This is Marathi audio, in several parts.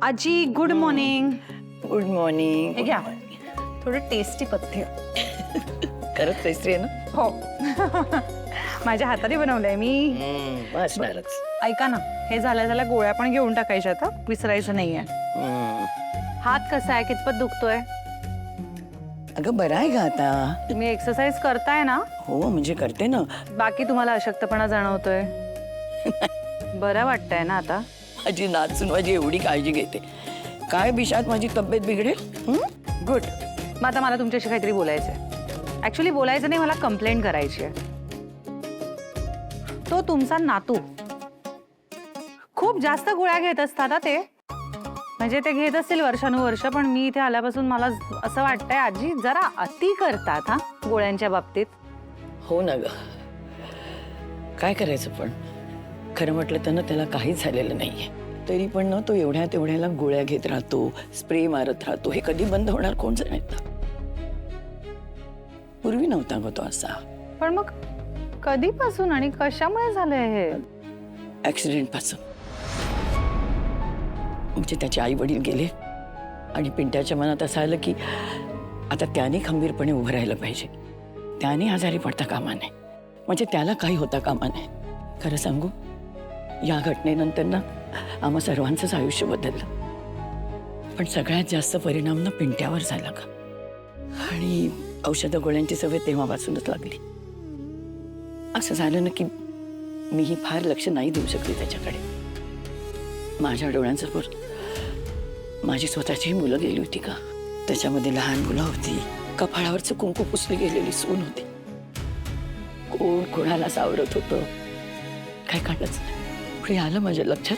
आजी गुड मॉर्निंग. Good morning. हे घ्या थोडं टेस्टी पथ्य. खरंच टेस्टी आहे ना? हो. माझ्या हाताने बनवलंय मी. असणारच. ऐका ना, हे झाल्या गोळ्या पण घेऊन टाकायच्या आता, विसरायचं नाहीये. हात कसा आहे, कितपत दुखतोय? अगं बरं आहे का आता? तुम्ही एक्सरसाइज करताय ना? हो म्हणजे करते ना. बाकी तुम्हाला अशक्तपणा जाणवतोय? बरं वाटतंय ना आता? माझी नाचून माझी एवढी काळजी घेते. काय बिशात माझी तब्येत बिघडेल? गुड. मग आता मला तुमच्याशी काहीतरी बोलायचंय. ऍक्च्युली बोलायचं नाही, मला कंप्लेंट करायची आहे. तो तुमचा नातू खूप जास्त गोळ्या घेत असतात ते. म्हणजे ते घेत असतील वर्षानुवर्ष, पण मी इथे आल्यापासून मला असं वाटतंय आजी जरा अति करतात हा गोळ्यांच्या बाबतीत. हो ना ग. काय करायचं पण खरं म्हटलं तर ना त्याला काहीच झालेलं नाहीये. तरी पण ना तो एवढ्या तेवढ्याला गोळ्या घेत राहतो, स्प्रे मारत राहतो. हे कधी बंद होणार कोण जाणत. पूर्वी नव्हता ग तो असा. पण मग कधीपासून आणि कशामुळे झालंय हे? ऍक्सिडेंट पासून. म्हणजे त्याचे आई वडील गेले आणि पिंट्याच्या मनात असं आलं की आता त्याने खंबीरपणे उभं राहिलं पाहिजे. त्याने आजारी पडता कामा नये, म्हणजे त्याला काही होता कामा नये. खरं सांगू, या घटनेनंतर ना आम्हा सर्वांचंच आयुष्य बदललं. पण सगळ्यात जास्त परिणाम ना पिंट्यावर झाला का. आणि औषध गोळ्यांची सवय तेव्हापासूनच लागली. असं झालं ना की मीही फार लक्ष नाही देऊ शकले त्याच्याकडे. माझ्या डोळ्यांसमोर माझी स्वतःची मुलं गेली होती का. त्याच्यामध्ये लहान मुलं होती, कपाळावरचं कुंकू पुसली गेलेली सून होती. कोण कोणाला सावरत होतं काय कळलंच नाही. पुढे आलं माझ्या लक्षात.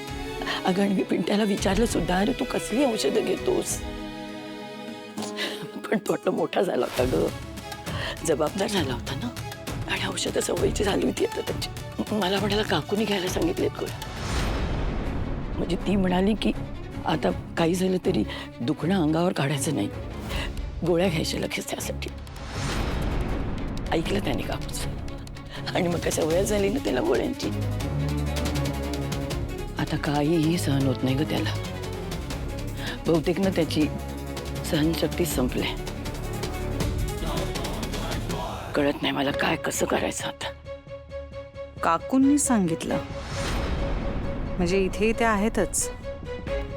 अगं आणि मी पिंट्याला विचारलं सुद्धा, अरे तू कसली औषधं घेतोस? पण तो आता मोठा झाला होता ग, जबाबदार झाला होता ना. आणि औषधं सवयीची झाली होती आता त्याची. मला म्हणाला काकूनी घ्यायला सांगितलेत गोळ्या. म्हणजे ती म्हणाली की आता काही झालं तरी दुखणं अंगावर काढायचं नाही, गोळ्या घ्यायच्या लगेच त्यासाठी. ऐकलं त्याने काकूच. आणि मग काय सवय झाली ना त्याला गोळ्यांची. आता काहीही सहन होत नाही ग त्याला. बहुतेक ना त्याची सहनशक्ती संपली. कळत नाही मला काय कसं करायचं आता. काकूंनी सांगितलं म्हणजे इथे ते आहेतच.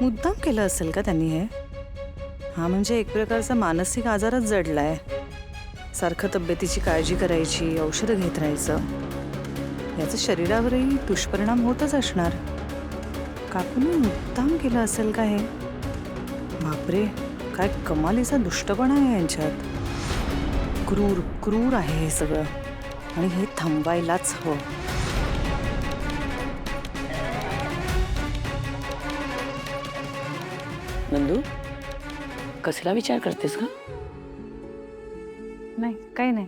मुद्दाम केलं असेल का त्यांनी हे? हा म्हणजे एक प्रकारचा मानसिक आजारच जडलाय. सारखं तब्येतीची काळजी करायची, औषधं घेत राहायचं, याचा शरीरावरही दुष्परिणाम होतच असणार. काकूंनी मुद्दाम केलं असेल का हे? बापरे, काय कमालीचा दुष्टपणा आहे यांच्यात. क्रूर क्रूर आहे हे सगळं आणि हे थांबायलाच हवं. नंदू, कसला विचार करतेस का? नाही, काही नाही.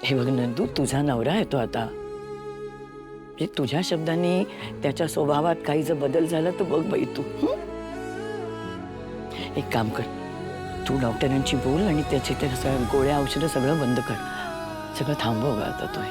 हे बघ नंदू, तुझा नवरा आहे तो आता. म्हणजे तुझ्या शब्दांनी त्याच्या स्वभावात काही जर बदल झाला तर बघ बाई तू. एक काम कर, तू डॉक्टरांची बोल आणि त्याचे ते गोळ्या औषधं सगळं बंद कर. सगळं थांबव आता तो.